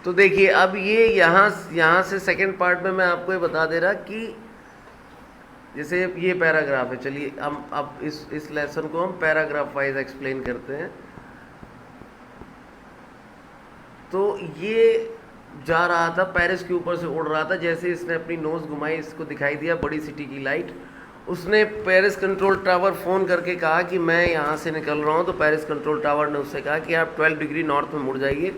तो देखिए अब ये यहाँ से सेकंड पार्ट में मैं आपको ये बता दे रहा कि जैसे ये पैराग्राफ है, चलिए हम अब इस लेसन को हम पैराग्राफ वाइज एक्सप्लेन करते हैं। तो ये जा रहा था पेरिस के ऊपर से उड़ रहा था, जैसे इसने अपनी नोज घुमाई इसको दिखाई दिया बड़ी सिटी की लाइट। उसने पेरिस कंट्रोल टावर फ़ोन करके कहा कि मैं यहाँ से निकल रहा हूँ। तो पेरिस कंट्रोल टावर ने उससे कहा कि आप 12 डिग्री नॉर्थ में मुड़ जाइए।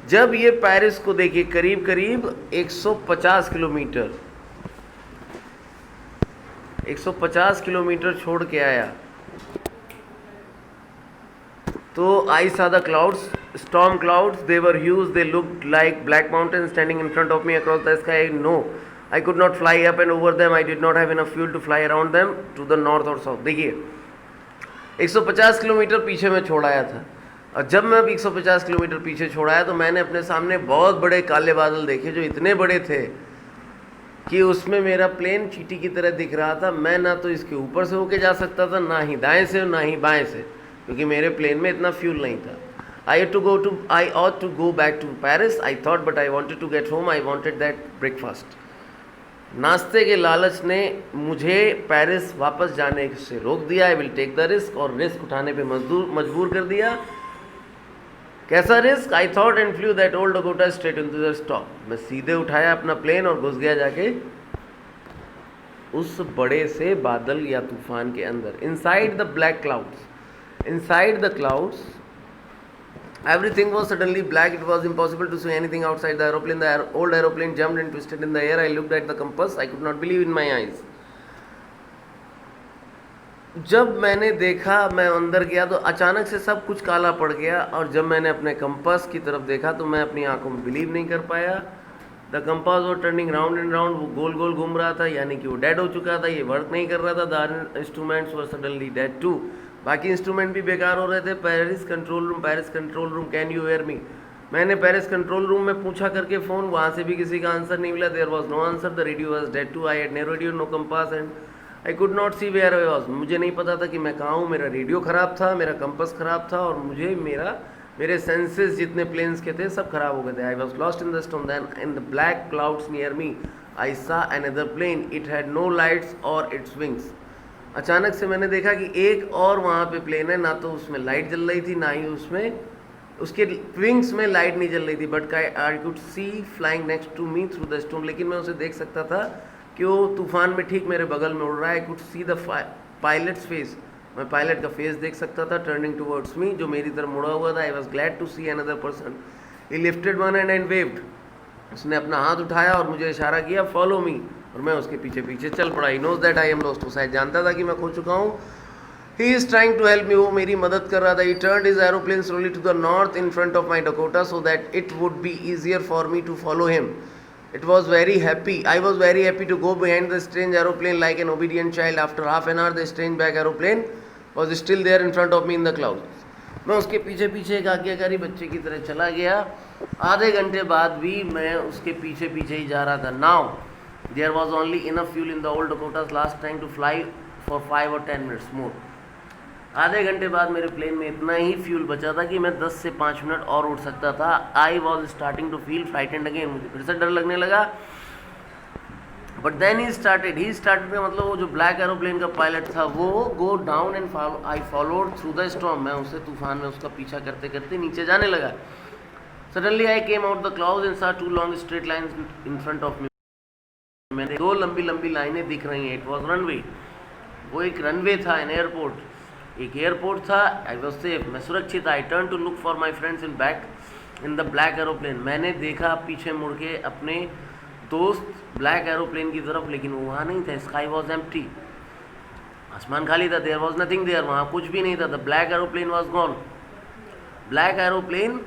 जब ये पेरिस को देखिए करीब करीब 150 किलोमीटर 150 किलोमीटर छोड़ के आया, तो आई saw the clouds, storm clouds. They were huge. They looked like black mountains standing in front of me across the sky. No, I could not fly up and over them. I did not have enough fuel to fly around them to the north or south. देखिए 150 kilometre पीछे मैं छोड़ आया था, और जब मैं 150 kilometre पीछे छोड़ आया तो मैंने अपने सामने बहुत बड़े काले बादल देखे, जो इतने बड़े थे कि उसमें मेरा प्लेन चींटी की तरह दिख रहा था। मैं ना तो इसके ऊपर से होके जा सकता था, ना ही दाएं से ना ही बाएं से, क्योंकि मेरे प्लेन में इतना फ्यूल नहीं था। I ought to go back to Paris, I thought, but I wanted to get home. I wanted that breakfast. नाश्ते के लालच ने मुझे पेरिस वापस जाने से रोक दिया। I will take the risk, और रिस्क उठाने पे मजबूर कर दिया। कैसा risk? I thought and flew that old Dakota straight into the stop. मैं सीधे उठाया अपना प्लेन और घुस गया जाके उस बड़े से बादल या तूफान के अंदर। Inside the black clouds, inside the clouds everything was suddenly black. It was impossible to see anything outside the aeroplane. The old aeroplane jumped and twisted in the air. I looked at the compass. I could not believe in my eyes. जब मैंने देखा, मैं अंदर गया तो अचानक से सब कुछ काला पड़ गया, और जब मैंने अपने कंपास की तरफ देखा तो मैं अपनी आंखों में बिलीव नहीं कर पाया। The compass was turning round and round. वो गोल गोल घूम रहा था, यानी कि वो डेड हो चुका था, ये वर्क नहीं कर रहा था। The instruments were suddenly dead too. बाकी इंस्ट्रूमेंट भी बेकार हो रहे थे। Paris control room, can you hear me? मैंने पेरिस कंट्रोल रूम में पूछा करके फ़ोन, वहाँ से भी किसी का आंसर नहीं मिला। There was no answer. The radio was dead too. I had no radio, no compass, and I could not see where I was. मुझे नहीं पता था कि मैं कहाँ हूँ। मेरा रेडियो ख़राब था, मेरा कंपास ख़राब था, और मुझे मेरे सेंसेस जितने प्लेन्स के थे सब खराब हो गए थे। I was lost in the storm. Then in the black clouds near me I saw another plane. It had no lights और इट्स विंग्स। अचानक से मैंने देखा कि एक और वहाँ पे प्लेन है, ना तो उसमें लाइट जल रही थी, ना ही उसमें उसके विंग्स में लाइट नहीं जल रही थी। But I could see flying next to me through the storm. लेकिन मैं उसे देख सकता था कि वो तूफान में ठीक मेरे बगल में उड़ रहा है। आई could see the pilots face. मैं पायलट का फेस देख सकता था, टर्निंग टुवर्ड्स मी, जो मेरी तरफ मुड़ा हुआ था। I was glad to see another person. He lifted one hand and waved. उसने अपना हाथ उठाया और मुझे इशारा किया, फॉलो मी, और मैं उसके पीछे पीछे चल पड़ा। He knows that I am lost. वो शायद जानता था कि मैं खो चुका हूँ। He is trying to help me. वो मेरी मदद कर रहा था। He turned his aeroplane slowly to the north in front of my Dakota so that it would be easier for me to follow him. I was very happy to go behind the strange aeroplane like an obedient child. After half an hour, the strange black aeroplane was still there in front of me in the clouds. मैं उसके पीछे पीछे एक आज्ञाकारी बच्चे की तरह चला गया। आधे घंटे बाद भी मैं उसके पीछे पीछे ही जा रहा था। Now there was only enough fuel in the old Dakota's last tank to fly for 5 or 10 minutes more. आधे घंटे बाद मेरे प्लेन में इतना ही फ्यूल बचा था कि मैं 10 से 5 मिनट और उड़ सकता था। I was starting to feel frightened again. मुझे फिर से डर लगने लगा। बट देन ही स्टार्टेड का मतलब वो जो ब्लैक एरोप्लेन का पायलट था वो go down and I followed through the storm. मैं उसे तूफान में उसका पीछा करते करते नीचे जाने लगा। Suddenly I came out the clouds and saw 2 long straight lines in front of me. मैंने 2 लंबी लंबी लाइनें दिख रही हैं। It was runway. वो एक रनवे था, एन एयरपोर्ट, एक एयरपोर्ट था। आई वॉज सेफ, मैं सुरक्षित। I turn to look for my friends in back in the black aeroplane. मैंने देखा पीछे मुड़ के अपने दोस्त ब्लैक एरोप्लेन की तरफ, लेकिन वो वहाँ नहीं था। Sky was empty. आसमान खाली था। There was nothing there. वहाँ कुछ भी नहीं था। The black aeroplane was gone. Black aeroplane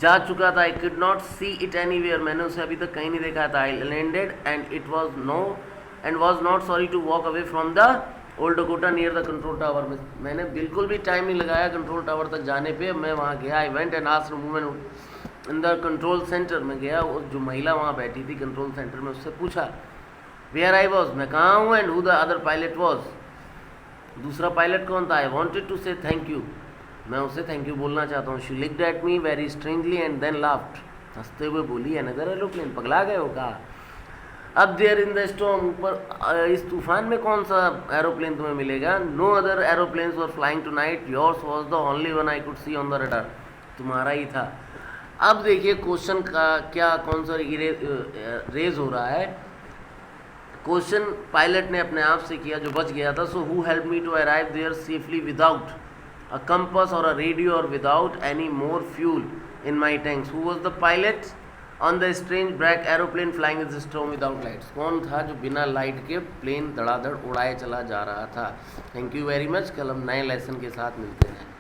जा चुका था। I could not see it anywhere. मैंने उसे अभी तक कहीं नहीं देखा था। I landed and was not sorry to walk away from the old Dakota near the control tower. में मैंने बिल्कुल भी टाइम नहीं लगाया कंट्रोल टावर तक जाने पे। मैं वहाँ गया। I went and asked woman in the control centre. में गया, वो जो महिला वहाँ बैठी थी कंट्रोल सेंटर में, उससे पूछा वेयर आई वॉज, मैं कहाँ हूँ, and who the other pilot was, दूसरा पायलट कौन था। I wanted to say thank you. मैं उसे थैंक यू बोलना चाहता हूँ। She looked at me very strangely and then laughed. हंसते हुए बोली, अनदर एरोप्लेन, पगला गए हो का? अब देयर इन द स्टॉर्म, ऊपर इस तूफान में कौन सा एरोप्लेन तुम्हें मिलेगा? No other aeroplanes were flying tonight, yours was the only one I could see on the radar, तुम्हारा ही था। अब देखिए क्वेश्चन का क्या कौन सा रेज हो रहा है। क्वेश्चन पायलट ने अपने आप से किया जो बच गया था। So who help me to arrive there safely without a compass और अ रेडियो और without any more fuel in my tanks? Who was the pilot on the strange black aeroplane flying in the storm without lights? कौन था जो बिना light के plane धड़ाधड़ उड़ाए चला जा रहा था? Thank you very much. कल हम नए लेसन के साथ मिलते हैं।